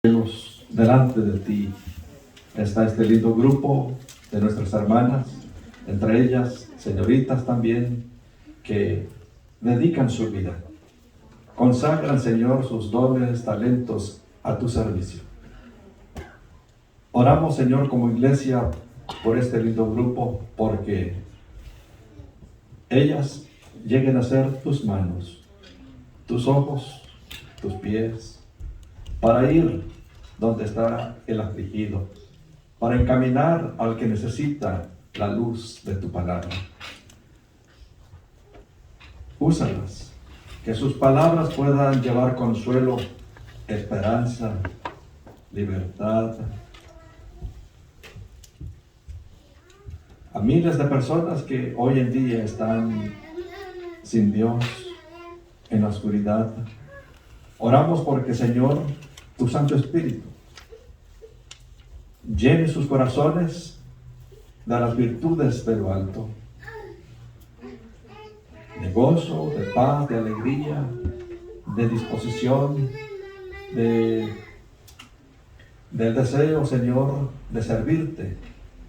Delante de ti está este lindo grupo de nuestras hermanas, entre ellas señoritas también, que dedican su vida, consagran, Señor, sus dones, talentos a tu servicio. Oramos, Señor, como iglesia por este lindo grupo, porque ellas lleguen a ser tus manos, tus ojos, tus pies, para ir donde está el afligido, para encaminar al que necesita la luz de tu palabra. Úsalas, que sus palabras puedan llevar consuelo, esperanza, libertad a miles de personas que hoy en día están sin Dios, en la oscuridad. Oramos porque, Señor, tu Santo Espíritu llene sus corazones de las virtudes de lo alto, de gozo, de paz, de alegría, de disposición, del deseo, Señor, de servirte,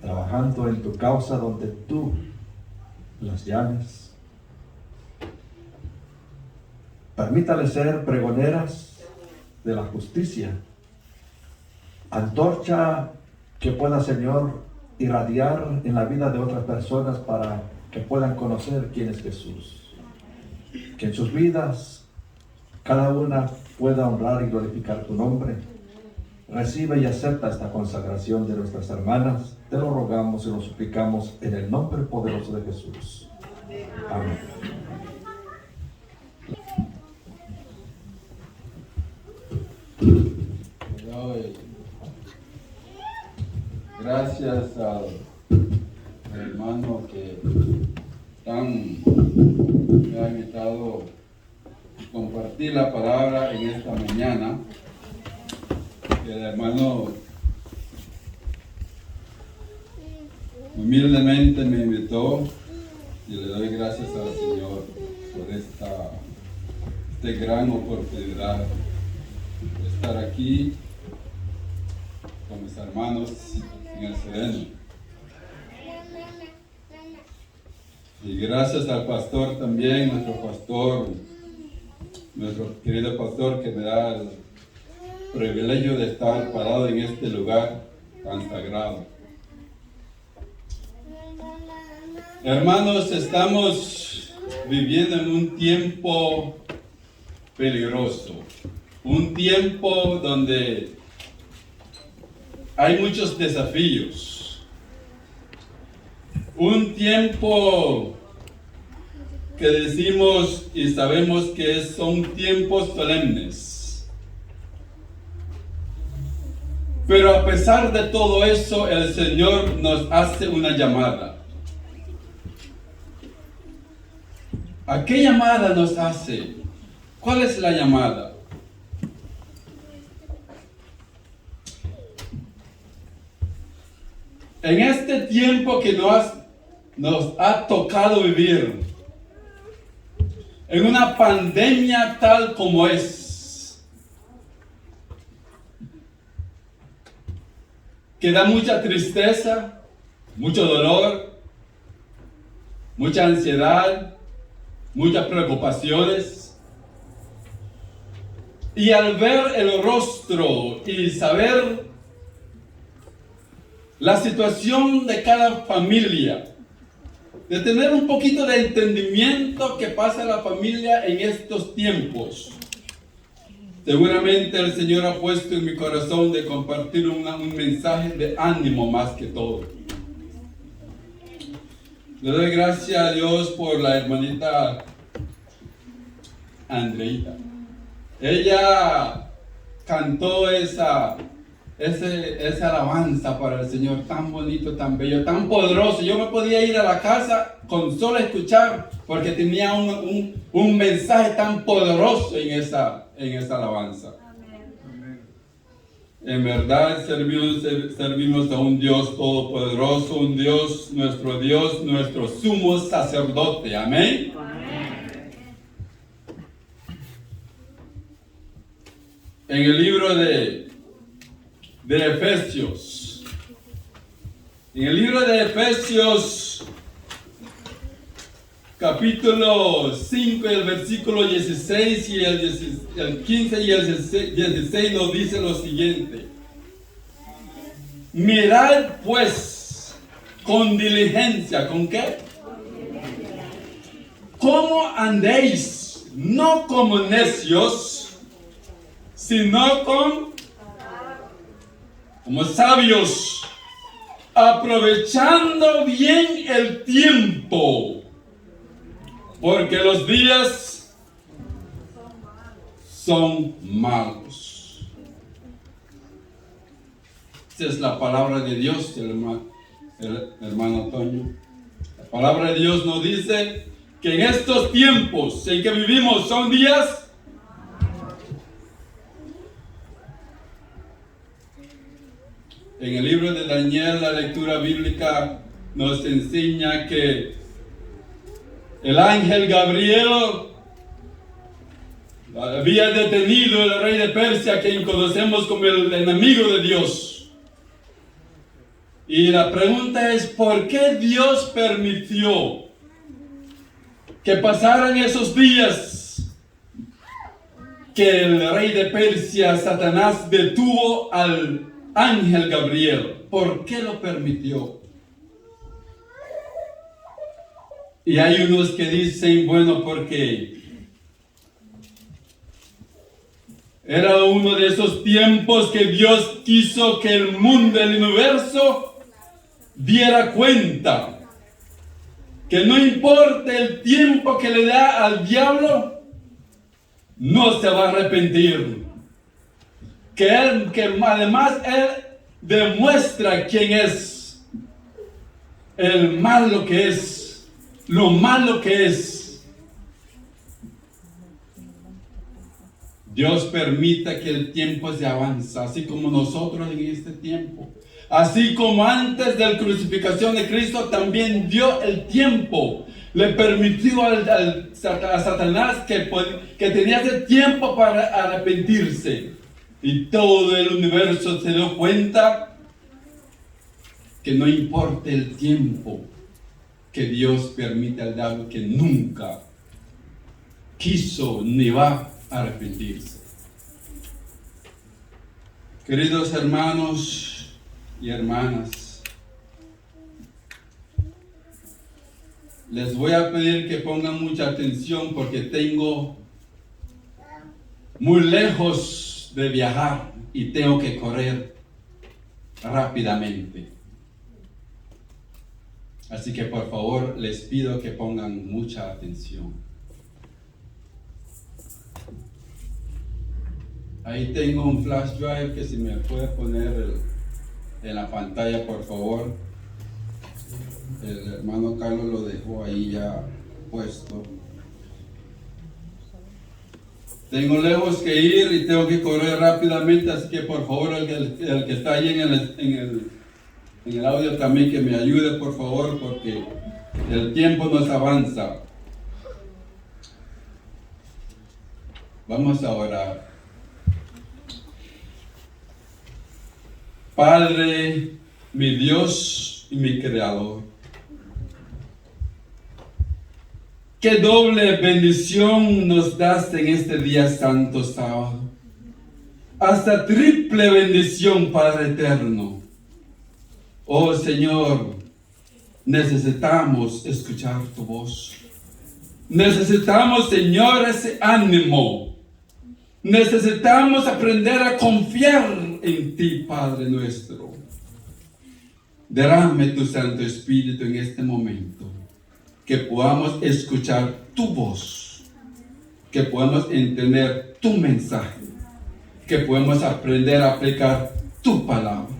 trabajando en tu causa donde tú las llames. Permítale ser pregoneras de la justicia, antorcha que pueda, Señor, irradiar en la vida de otras personas para que puedan conocer quién es Jesús. Que en sus vidas cada una pueda honrar y glorificar tu nombre. Recibe y acepta esta consagración de nuestras hermanas. Te lo rogamos y lo suplicamos en el nombre poderoso de Jesús. Amén. Gracias al hermano que me ha invitado a compartir la palabra en esta mañana. El hermano humildemente me invitó y le doy gracias al Señor por esta gran oportunidad de estar aquí con mis hermanos en el sereno. Y gracias al pastor también, nuestro querido pastor, que me da el privilegio de estar parado en este lugar tan sagrado. Hermanos, estamos viviendo en un tiempo peligroso, un tiempo donde hay muchos desafíos, un tiempo que decimos y sabemos que son tiempos solemnes. Pero a pesar de todo eso, el Señor nos hace una llamada. ¿A qué llamada nos hace? ¿Cuál es la llamada? En este tiempo que nos ha tocado vivir, en una pandemia tal como es, que da mucha tristeza, mucho dolor, mucha ansiedad, muchas preocupaciones. Y al ver el rostro y saber la situación de cada familia, de tener un poquito de entendimiento que pasa la familia en estos tiempos, seguramente el Señor ha puesto en mi corazón de compartir un mensaje de ánimo más que todo. Le doy gracias a Dios por la hermanita Andreita. Ella cantó esa alabanza para el Señor, tan bonito, tan bello, tan poderoso. Yo me podía ir a la casa con solo escuchar, porque tenía un mensaje tan poderoso en esa alabanza. Amén. En verdad servimos a un Dios todopoderoso, un Dios, nuestro sumo sacerdote. Amén. Amén. En el libro de de Efesios. En el libro de Efesios, capítulo 5, el versículo 16 y el 15 y el 16 nos dice lo siguiente. Mirad pues con diligencia, ¿con qué? ¿Cómo andéis? No como necios, sino como sabios, aprovechando bien el tiempo, porque los días son malos. Esa es la palabra de Dios, el hermano Toño. La palabra de Dios nos dice que en estos tiempos en que vivimos son días en el libro de Daniel, la lectura bíblica nos enseña que el ángel Gabriel había detenido al rey de Persia, quien conocemos como el enemigo de Dios. Y la pregunta es, ¿por qué Dios permitió que pasaran esos días que el rey de Persia, Satanás, detuvo al ángel Gabriel? ¿Por qué lo permitió? Y hay unos que dicen, bueno, porque era uno de esos tiempos que Dios quiso que el mundo, el universo, diera cuenta que no importa el tiempo que le da al diablo, no se va a arrepentir. Que además él demuestra quién es, el malo que es, lo malo que es. Dios permita que el tiempo se avance, así como nosotros en este tiempo. Así como antes de la crucificación de Cristo, también dio el tiempo. Le permitió a Satanás que tenía ese tiempo para arrepentirse. Y todo el universo se dio cuenta que no importa el tiempo que Dios permite al diablo, que nunca quiso ni va a arrepentirse. Queridos hermanos y hermanas, les voy a pedir que pongan mucha atención porque tengo muy lejos de viajar y tengo que correr rápidamente. Así que por favor les pido que pongan mucha atención. Ahí tengo un flash drive que si me puede poner en la pantalla, por favor. El hermano Carlos lo dejó ahí ya puesto. Tengo lejos que ir y tengo que correr rápidamente, así que por favor el que está ahí en el audio también que me ayude, por favor, porque el tiempo nos avanza. Vamos a orar. Padre, mi Dios y mi Creador, qué doble bendición nos das en este día santo sábado. Hasta triple bendición, Padre eterno. Oh Señor, necesitamos escuchar tu voz. Necesitamos, Señor, ese ánimo. Necesitamos aprender a confiar en ti, Padre nuestro. Derrame tu Santo Espíritu en este momento. Que podamos escuchar tu voz. Que podamos entender tu mensaje. Que podamos aprender a aplicar tu palabra.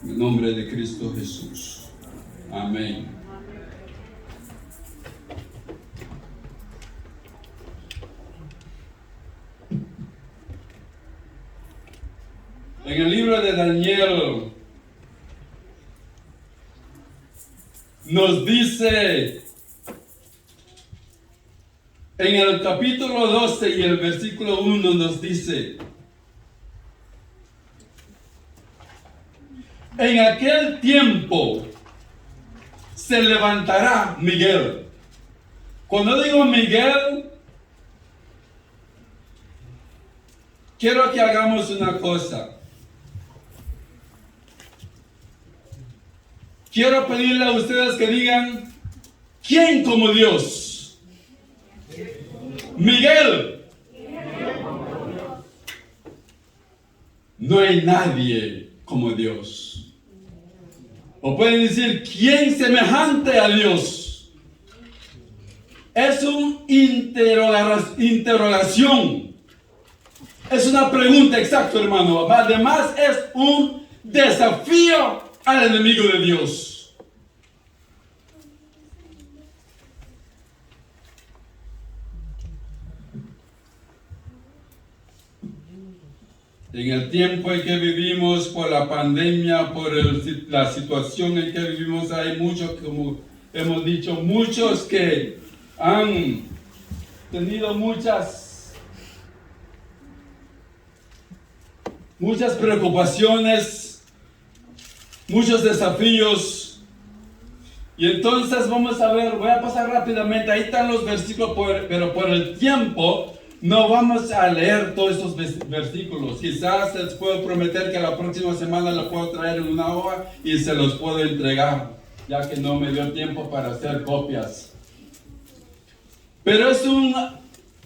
En el nombre de Cristo Jesús. Amén. En el libro de Daniel nos dice en el capítulo 12 y el versículo 1 nos dice: En aquel tiempo se levantará Miguel. Cuando digo Miguel, quiero que hagamos una cosa. Quiero pedirle a ustedes que digan, ¿quién como Dios? Miguel. No hay nadie como Dios. O pueden decir, ¿quién semejante a Dios? Es una interrogación. Es una pregunta, exacto, hermano. Además, es un desafío al enemigo de Dios. En el tiempo en que vivimos, por la pandemia, por la situación en que vivimos, hay muchos, como hemos dicho, muchos que han tenido muchas preocupaciones, muchos desafíos. Y entonces vamos a ver, voy a pasar rápidamente, ahí están los versículos, pero por el tiempo no vamos a leer todos estos versículos. Quizás les puedo prometer que la próxima semana lo puedo traer en una hoja y se los puedo entregar, ya que no me dio tiempo para hacer copias. Pero es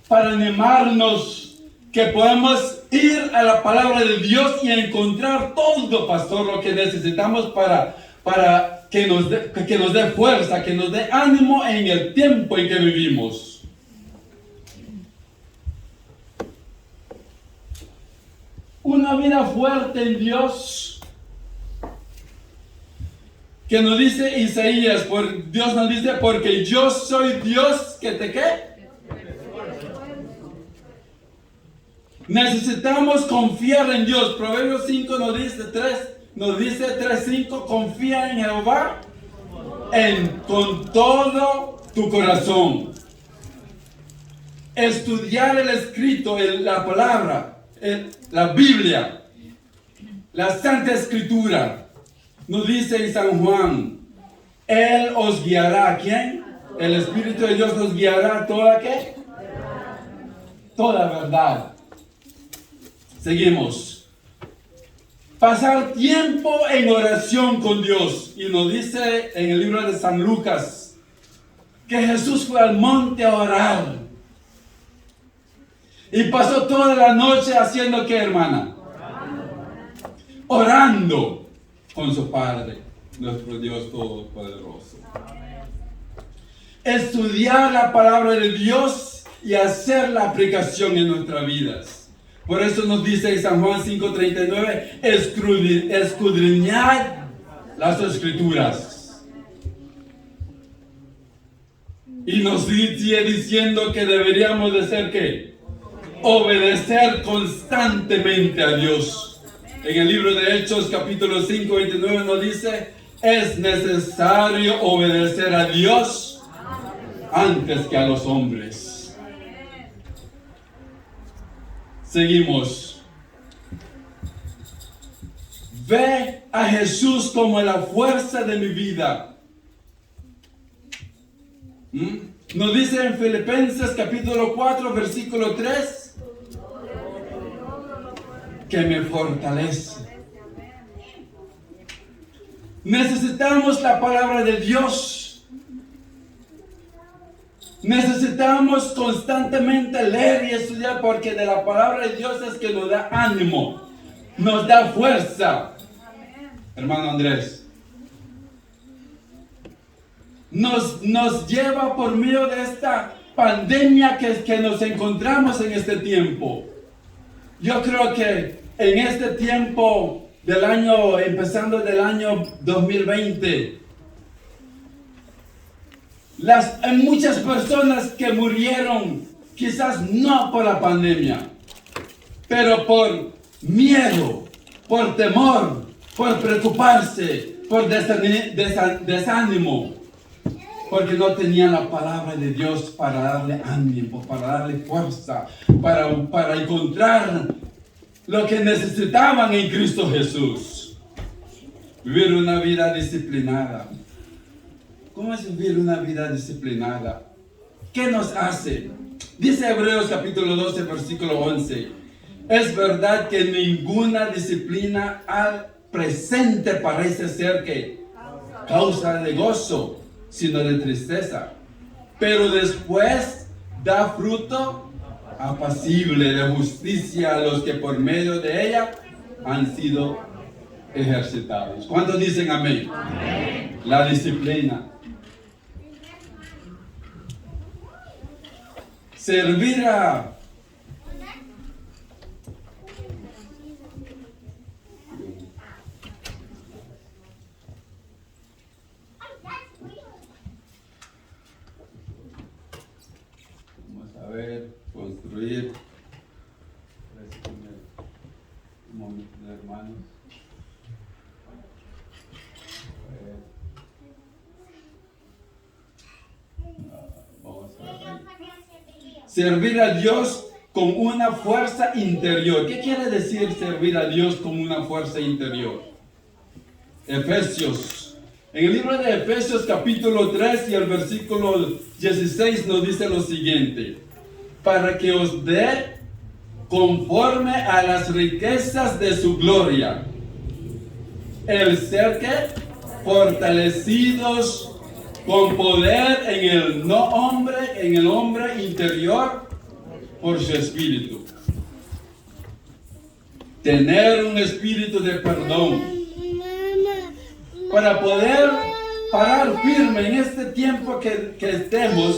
para animarnos que podamos ir a la palabra de Dios y encontrar todo, pastor, lo que necesitamos para que nos dé fuerza, que nos dé ánimo en el tiempo en que vivimos. Una vida fuerte en Dios, que nos dice Isaías, Dios nos dice, porque yo soy Dios que te ¿qué? Necesitamos confiar en Dios. Proverbios 5 nos dice 3:5, confía en Jehová con todo tu corazón. Estudiar el escrito, la palabra, la Biblia, la Santa Escritura, nos dice en San Juan, Él os guiará. ¿Quién? El Espíritu de Dios nos guiará toda ¿qué? Toda verdad. Seguimos. Pasar tiempo en oración con Dios. Y nos dice en el libro de San Lucas que Jesús fue al monte a orar. Y pasó toda la noche haciendo ¿qué, hermana? Orando con su Padre, nuestro Dios Todopoderoso. Estudiar la palabra de Dios y hacer la aplicación en nuestras vidas. Por eso nos dice en San Juan 5:39, escudriñad las Escrituras. Y nos sigue diciendo que deberíamos de ser ¿qué? Obedecer constantemente a Dios. En el libro de Hechos capítulo 5, 29 nos dice, es necesario obedecer a Dios antes que a los hombres. Seguimos. Ve a Jesús como la fuerza de mi vida. Nos dice en Filipenses capítulo 4 versículo 3 que me fortalece. Necesitamos la palabra de Dios. Necesitamos constantemente leer y estudiar, porque de la palabra de Dios es que nos da ánimo, nos da fuerza. Hermano Andrés, nos lleva por medio de esta pandemia que nos encontramos en este tiempo. Yo creo que en este tiempo del año, empezando del año 2020, hay muchas personas que murieron, quizás no por la pandemia, pero por miedo, por temor, por preocuparse, por desánimo, porque no tenían la palabra de Dios para darle ánimo, para darle fuerza, para encontrar lo que necesitaban en Cristo Jesús. Vivir una vida disciplinada. ¿Cómo es vivir una vida disciplinada? ¿Qué nos hace? Dice Hebreos capítulo 12, versículo 11. Es verdad que ninguna disciplina al presente parece ser que causa de gozo, sino de tristeza. Pero después da fruto apacible de justicia a los que por medio de ella han sido ejercitados. ¿Cuántos dicen amén? Amén. La disciplina. Servir a construir. Un momento, hermanos. Vamos a ver. Servir a Dios con una fuerza interior. ¿Qué quiere decir servir a Dios con una fuerza interior? Efesios. En el libro de Efesios capítulo 3 y el versículo 16 nos dice lo siguiente: para que os dé conforme a las riquezas de su gloria, el ser que fortalecidos con poder en el hombre interior por su espíritu. Tener un espíritu de perdón para poder parar firme en este tiempo que estemos,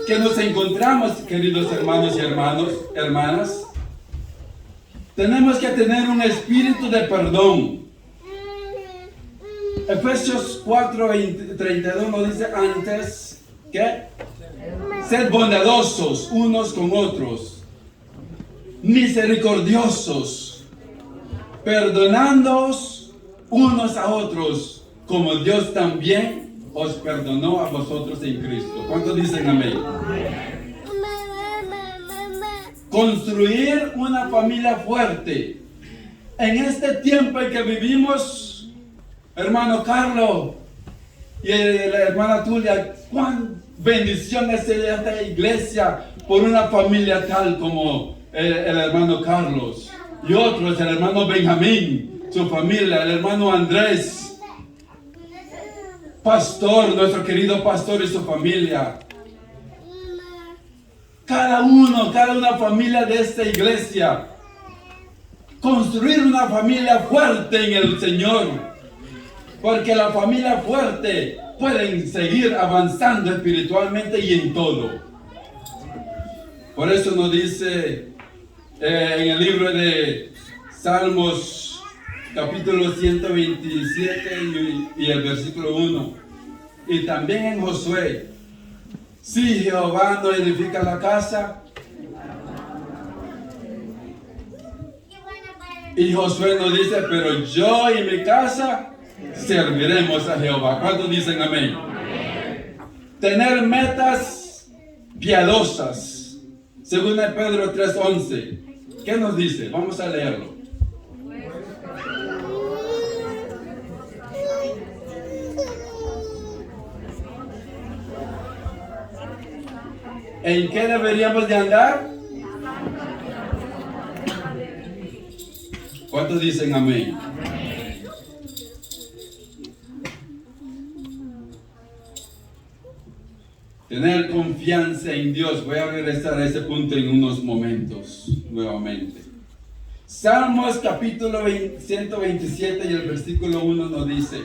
que nos encontramos, queridos hermanos y hermanas. Tenemos que tener un espíritu de perdón. Efesios 4:32 nos dice antes que sed bondadosos unos con otros, misericordiosos, perdonándoos unos a otros, como Dios también os perdonó a vosotros en Cristo. ¿Cuántos dicen amén? Construir una familia fuerte. En este tiempo en que vivimos, hermano Carlos y la hermana Tulia, cuán bendición es esta iglesia por una familia tal como el hermano Carlos y otros, el hermano Benjamín, su familia, el hermano Andrés, pastor, nuestro querido pastor y su familia. Cada una familia de esta iglesia. Construir una familia fuerte en el Señor. Porque la familia fuerte pueden seguir avanzando espiritualmente y en todo. Por eso nos dice en el libro de Salmos, capítulo 127 y el versículo 1. Y también en Josué: si Jehová no edifica la casa. Y Josué nos dice: pero yo y mi casa serviremos a Jehová. ¿Cuántos dicen amén? Amén. Tener metas piadosas. Según Pedro 3:11. ¿Qué nos dice? Vamos a leerlo. ¿En qué deberíamos de andar? ¿Cuántos dicen amén? Tener confianza en Dios. Voy a regresar a ese punto en unos momentos nuevamente. Salmos capítulo 127 y el versículo 1 nos dice: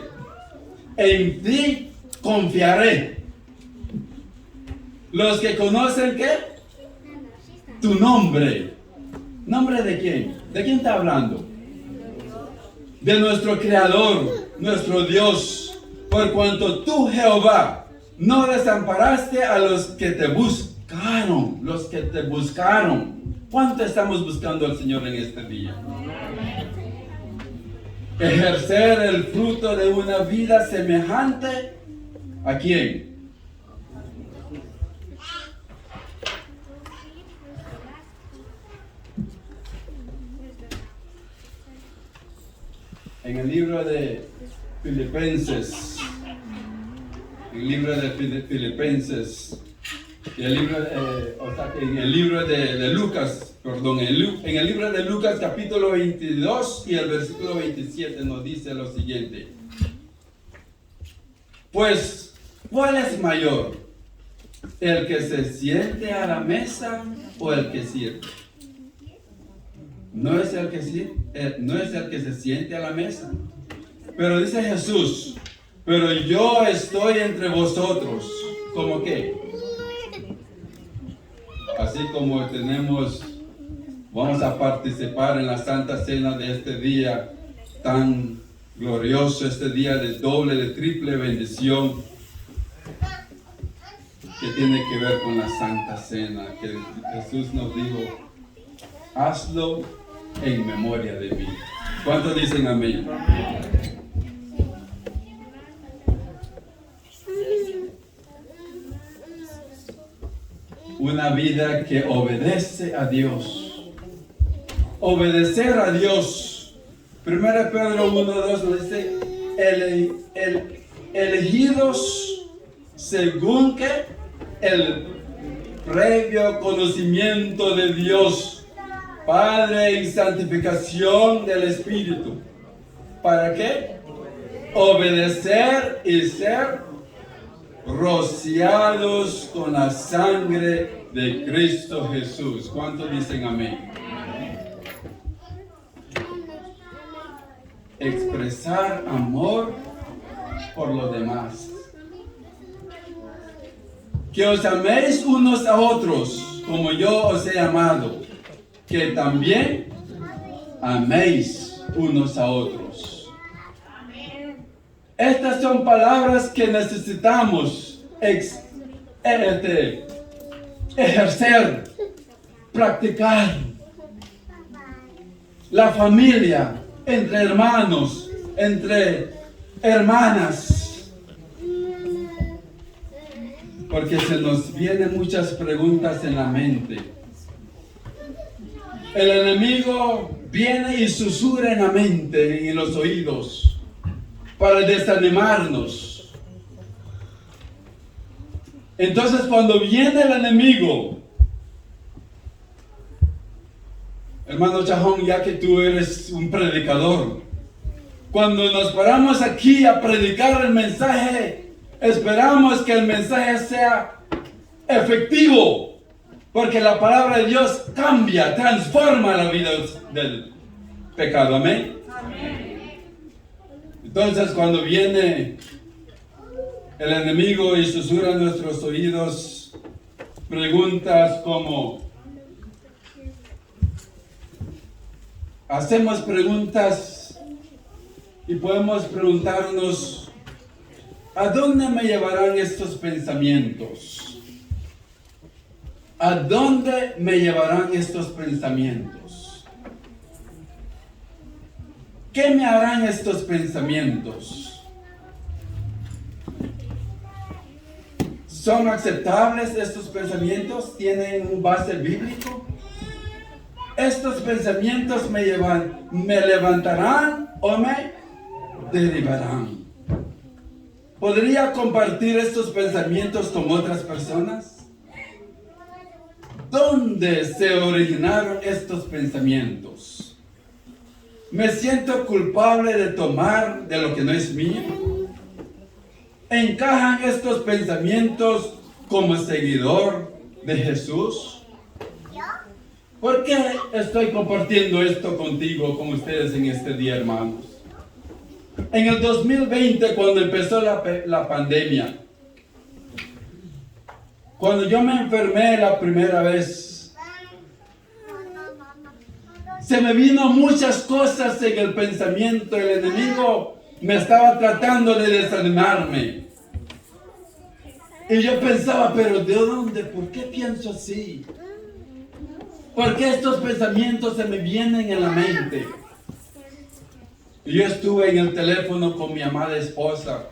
en ti confiaré. Los que conocen, ¿qué? Tu nombre. ¿Nombre de quién? ¿De quién está hablando? De nuestro Creador, nuestro Dios. Por cuanto tú, Jehová, no desamparaste a los que te buscaron. Los que te buscaron. ¿Cuánto estamos buscando al Señor en este día? Ejercer el fruto de una vida semejante ¿a quién? en el libro de Filipenses, y en el libro de Lucas, perdón, en el libro de Lucas capítulo 22 y el versículo 27 nos dice lo siguiente. Pues, ¿cuál es mayor? ¿El que se siente a la mesa o el que sirve? No es el que se siente a la mesa. Pero dice Jesús, pero yo estoy entre vosotros. ¿Cómo qué? Así como vamos a participar en la Santa Cena de este día tan glorioso, este día de doble, de triple bendición, que tiene que ver con la Santa Cena, que Jesús nos dijo, hazlo en memoria de mí. ¿Cuántos dicen amén? Una vida que obedece a Dios. Obedecer a Dios. 1 Pedro 1:2 nos dice, elegidos según que el previo conocimiento de Dios, Padre, y santificación del Espíritu. ¿Para qué? Obedecer y ser rociados con la sangre de Cristo Jesús. ¿Cuántos dicen amén? Expresar amor por los demás. Que os améis unos a otros como yo os he amado. Que también améis unos a otros. Estas son palabras que necesitamos ejercer, practicar. La familia, entre hermanos, entre hermanas. Porque se nos vienen muchas preguntas en la mente. El enemigo viene y susurra en la mente y en los oídos para desanimarnos. Entonces, cuando viene el enemigo, hermano Chajón, ya que tú eres un predicador, cuando nos paramos aquí a predicar el mensaje, esperamos que el mensaje sea efectivo, porque la palabra de Dios cambia, transforma la vida del pecado. Amén. Amén. Entonces, cuando viene el enemigo y susurra en nuestros oídos preguntas como, hacemos preguntas y podemos preguntarnos, ¿a dónde me llevarán estos pensamientos? ¿A dónde me llevarán estos pensamientos? ¿Qué me harán estos pensamientos? ¿Son aceptables estos pensamientos? ¿Tienen un base bíblico? ¿Estos pensamientos me levantarán o me derribarán? ¿Podría compartir estos pensamientos con otras personas? ¿Dónde se originaron estos pensamientos? ¿Me siento culpable de tomar de lo que no es mío? ¿Encajan estos pensamientos como seguidor de Jesús? ¿Por qué estoy compartiendo esto contigo, con ustedes en este día, hermanos? En el 2020, cuando empezó la pandemia, cuando yo me enfermé la primera vez, se me vino muchas cosas en el pensamiento. El enemigo me estaba tratando de desanimarme. Y yo pensaba, pero ¿de dónde? ¿Por qué pienso así? ¿Por qué estos pensamientos se me vienen en la mente? Y yo estuve en el teléfono con mi amada esposa.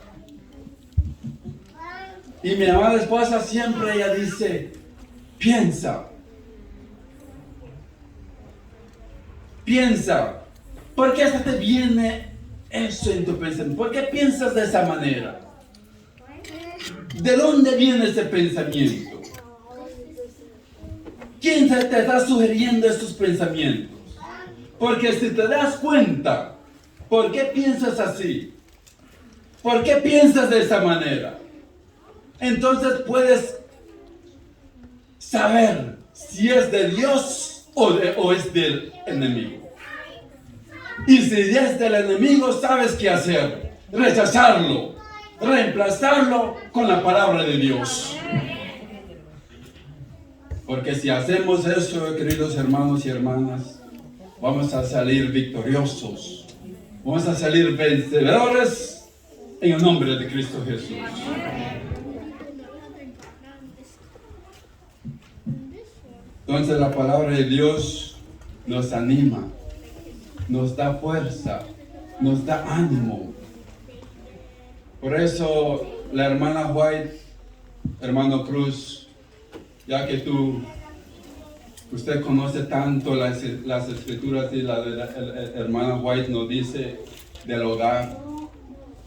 Y mi amada esposa siempre ella dice, piensa. Piensa, ¿por qué se te viene eso en tu pensamiento. ¿Por qué piensas de esa manera? ¿De dónde viene ese pensamiento? ¿Quién te está sugiriendo esos pensamientos? Porque si te das cuenta, ¿por qué piensas así? ¿Por qué piensas de esa manera? Entonces puedes saber si es de Dios o es del enemigo. Y si es del enemigo, sabes qué hacer. Rechazarlo, reemplazarlo con la palabra de Dios. Porque si hacemos eso, queridos hermanos y hermanas, vamos a salir victoriosos. Vamos a salir vencedores en el nombre de Cristo Jesús. Entonces la palabra de Dios nos anima, nos da fuerza, nos da ánimo. Por eso la hermana White, hermano Cruz, ya que usted conoce tanto las escrituras y la de la hermana White nos dice del hogar,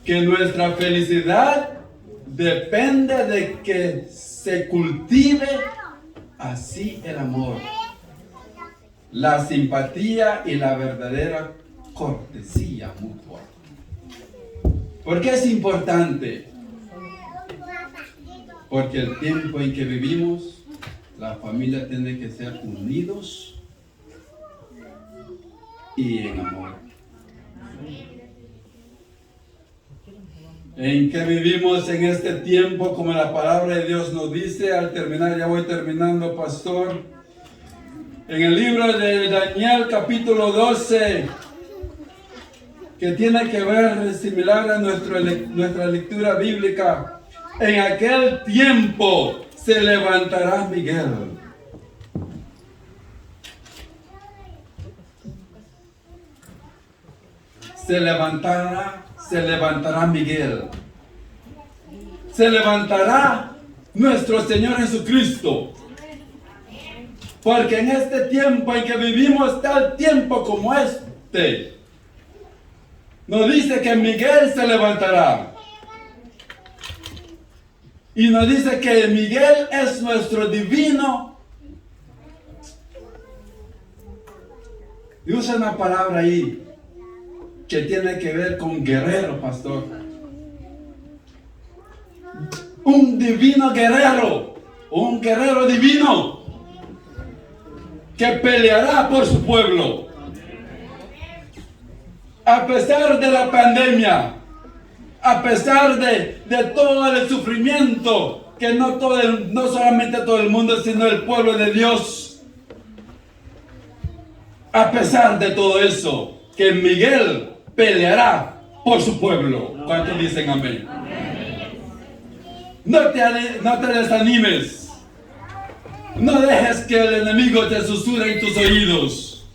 que nuestra felicidad depende de que se cultive así el amor, la simpatía y la verdadera cortesía mutua. ¿Por qué es importante? Porque el tiempo en que vivimos, la familia tiene que ser unidos y en amor. En que vivimos en este tiempo, como la palabra de Dios nos dice, al terminar, ya voy terminando, pastor, en el libro de Daniel capítulo 12, que tiene que ver similar a nuestra lectura bíblica, en aquel tiempo se levantará Miguel. Se levantará Miguel. Se levantará nuestro Señor Jesucristo. Porque en este tiempo en que vivimos, tal tiempo como este, nos dice que Miguel se levantará. Y nos dice que Miguel es nuestro divino. Y usa una palabra ahí que tiene que ver con guerrero, pastor. Un divino guerrero, un guerrero divino que peleará por su pueblo. A pesar de la pandemia, a pesar de todo el sufrimiento que no solamente todo el mundo, sino el pueblo de Dios. A pesar de todo eso, que Miguel peleará por su pueblo. ¿Cuántos dicen amén? No te desanimes. No dejes que el enemigo te susurre en tus oídos.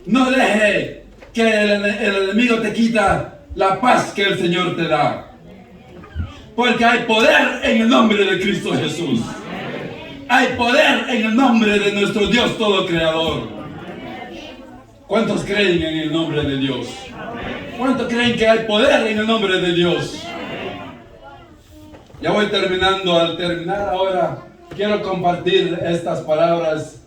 No dejes que el enemigo te quita la paz que el Señor te da. Porque hay poder en el nombre de Cristo Jesús. Hay poder en el nombre de nuestro Dios todo creador. ¿Cuántos creen en el nombre de Dios? ¿Cuántos creen que hay poder en el nombre de Dios? Ya voy terminando. Al terminar ahora, quiero compartir estas palabras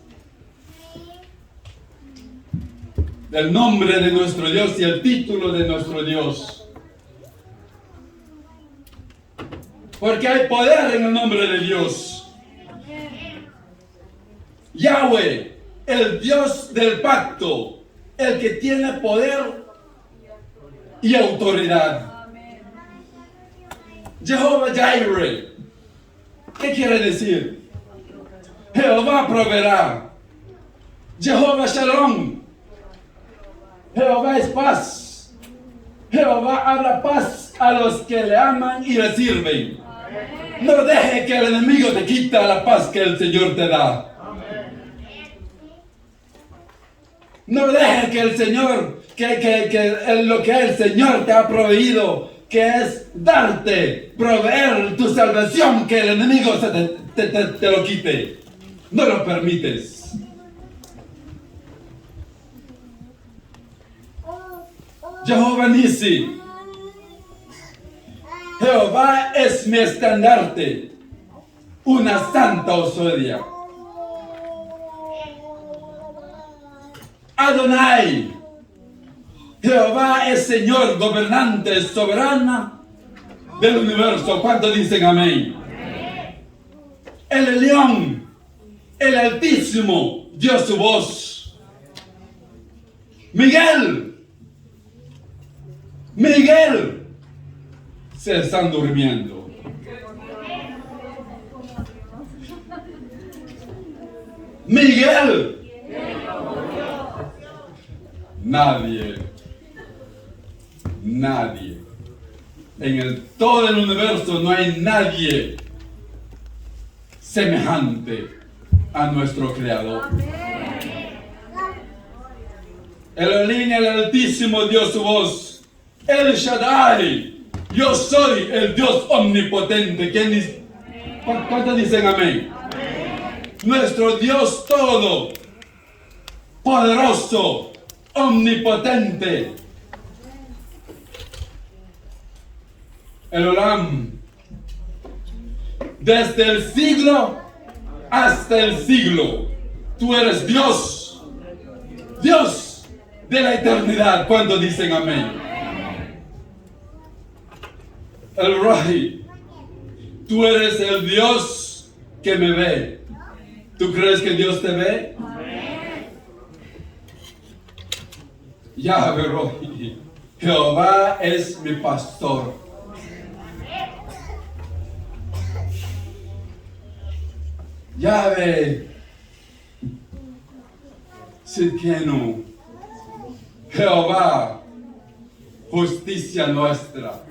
del nombre de nuestro Dios y el título de nuestro Dios. Porque hay poder en el nombre de Dios. Yahweh, el Dios del pacto, el que tiene poder y autoridad. Jehová Jireh, ¿qué quiere decir? Jehová proveerá. Jehová Shalom, Jehová es paz. Jehová hará paz a los que le aman y le sirven. No deje que el enemigo te quita la paz que el Señor te da. No deje que el Señor, lo que el Señor te ha proveído, que es darte, proveer tu salvación, que el enemigo te lo quite. No lo permites. Jehová Nisi. Jehová es mi estandarte, una santa osoria. Adonai, Jehová es Señor, gobernante, soberana del universo. ¿Cuántos dicen amén? El Elión, el Altísimo, dio su voz. Miguel, se están durmiendo. Miguel. Nadie. En todo el universo no hay nadie semejante a nuestro Creador. El Elohim, el Altísimo, dio su voz. El Shaddai, yo soy el Dios omnipotente. ¿Quién dice? ¿Cuántos dicen amén? Nuestro Dios todo, poderoso, omnipotente. El Olam, desde el siglo hasta el siglo, tú eres Dios, Dios de la eternidad. ¿Cuántos dicen amén? El Rahi, tú eres el Dios que me ve. ¿Tú crees que Dios te ve? Yahweh Rohi, Jehová es mi pastor. Yahweh Sidkenu, Jehová, justicia nuestra.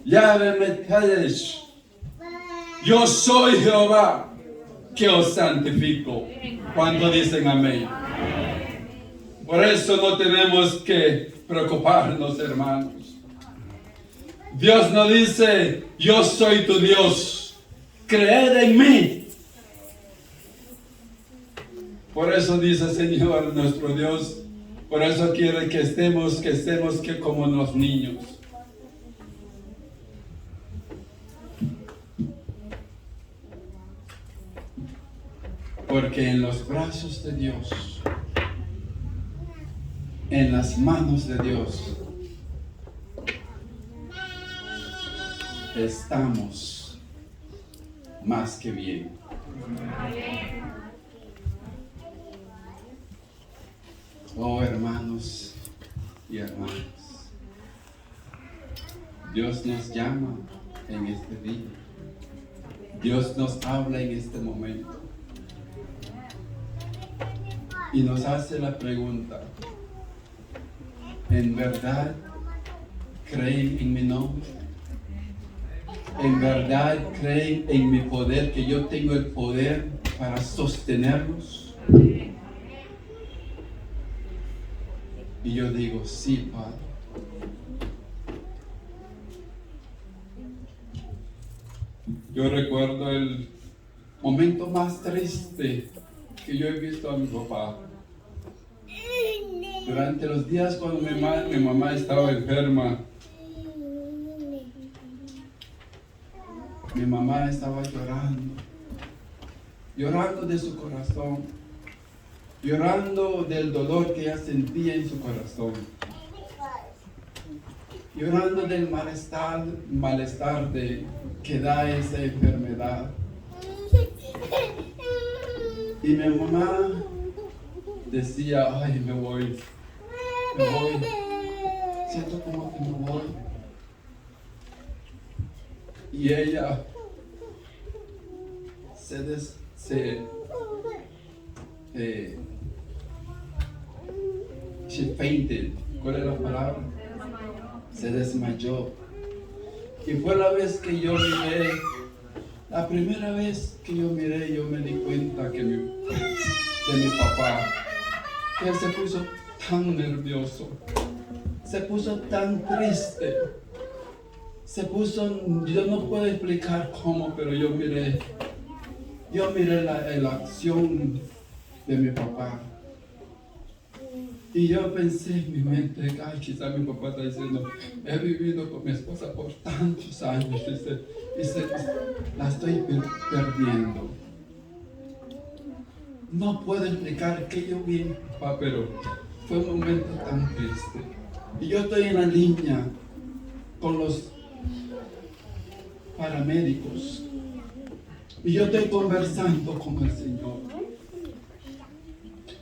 Yahweh Mekadesh, yo soy Jehová que os santifico. ¿Cuántos dicen amén? Por eso no tenemos que preocuparnos, hermanos. Dios no dice, yo soy tu Dios, creed en mí. Por eso dice Señor nuestro Dios, por eso quiere que estemos como los niños. Porque en los brazos de Dios, en las manos de Dios, estamos más que bien. Oh, hermanos y hermanas, Dios nos llama en este día. Dios nos habla en este momento. Y nos hace la pregunta, ¿en verdad creen en mi nombre? ¿En verdad creen en mi poder, que yo tengo el poder para sostenerlos? Y yo digo, sí, Padre. Yo recuerdo el momento más triste que yo he visto a mi papá. Durante los días cuando mi mamá estaba enferma, mi mamá estaba llorando de su corazón, llorando del dolor que ella sentía en su corazón, llorando del malestar que da esa enfermedad. Y mi mamá decía, ay, me voy, siento como que me voy. Y ella she fainted. ¿Cuál es la palabra? Se desmayó. Y fue la vez que yo miré, la primera vez que yo miré, yo me di cuenta que de mi papá, que él se puso tan nervioso, se puso tan triste, yo no puedo explicar cómo, pero yo miré la acción de mi papá. Y yo pensé en mi mente, ay, quizá mi papá está diciendo, he vivido con mi esposa por tantos años, la estoy perdiendo. No puedo explicar qué yo vi, papá, pero fue un momento tan triste. Y yo estoy en la línea con los paramédicos. Y yo estoy conversando con el Señor.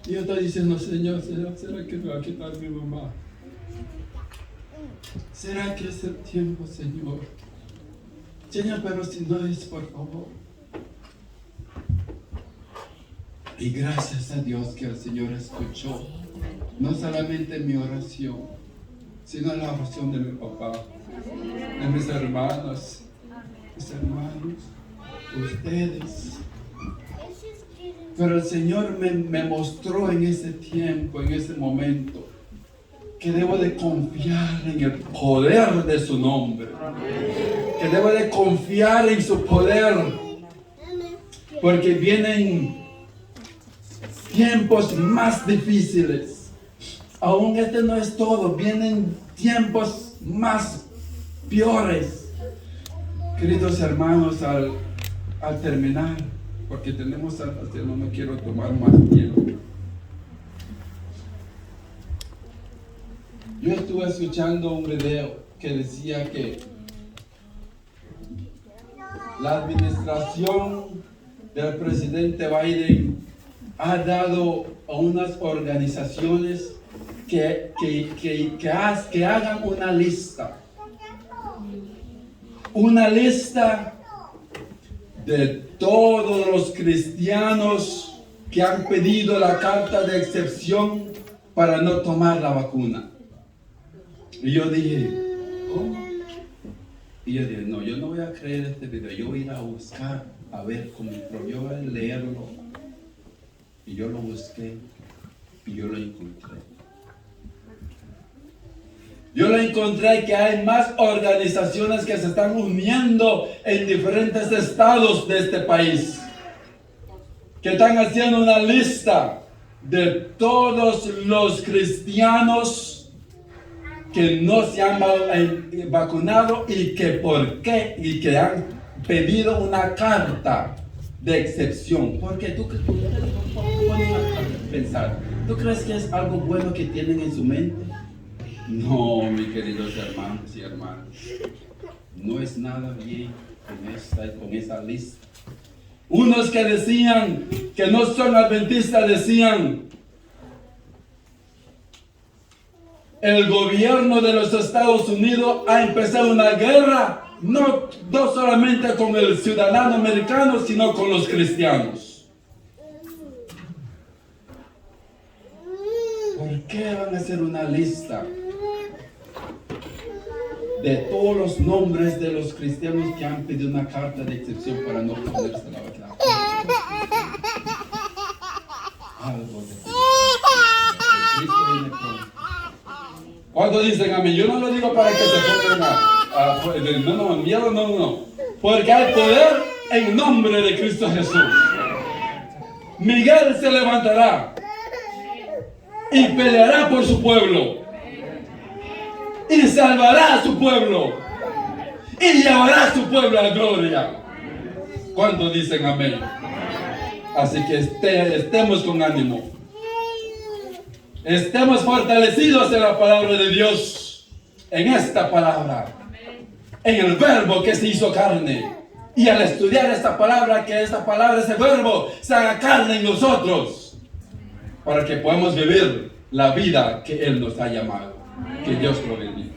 Y yo estoy diciendo, Señor, ¿será que me va a quitar mi mamá? ¿Será que es el tiempo, Señor? Señor, pero si no es, por favor. Y gracias a Dios que el Señor escuchó no solamente mi oración, sino la oración de mi papá, de mis hermanos, ustedes. Pero el Señor me mostró en ese tiempo, en ese momento, que debo de confiar en el poder de su nombre, que debo de confiar en su poder, porque vienen tiempos más difíciles. Aún este no es todo, vienen tiempos más peores. Queridos hermanos, al terminar, porque tenemos no me quiero tomar más tiempo. Yo estuve escuchando un video que decía que la administración del presidente Biden ha dado a unas organizaciones que hagan una lista de todos los cristianos que han pedido la carta de excepción para no tomar la vacuna. Y yo dije, ¿cómo? Y yo dije, no, yo no voy a creer este video, yo voy a ir a buscar, a ver cómo, pero yo voy a leerlo. Y yo lo busqué y yo lo encontré. Yo lo encontré que hay más organizaciones que se están uniendo en diferentes estados de este país, que están haciendo una lista de todos los cristianos que no se han vacunado y que por qué, y que han pedido una carta de excepción. Porque tú pensar, ¿tú crees que es algo bueno que tienen en su mente? No, mis queridos hermanos y hermanas, no es nada bien con esa lista. Unos que decían que no son adventistas decían: el gobierno de los Estados Unidos ha empezado una guerra, no solamente con el ciudadano americano, sino con los cristianos. ¿Por qué van a hacer una lista de todos los nombres de los cristianos que han pedido una carta de excepción para no ponerse la vacuna? Algo de Cristo viene pronto. ¿Cuántos dicen amén? Yo no lo digo para que se pongan no. Porque hay poder en el nombre de Cristo Jesús. Miguel se levantará y peleará por su pueblo. Y salvará a su pueblo. Y llevará a su pueblo a la gloria. ¿Cuántos dicen amén? Así que estemos con ánimo. Estemos fortalecidos en la palabra de Dios. En esta palabra. En el verbo que se hizo carne. Y al estudiar esta palabra, que esta palabra, ese verbo, se haga carne en nosotros. Para que podamos vivir la vida que Él nos ha llamado. Que Dios lo bendiga.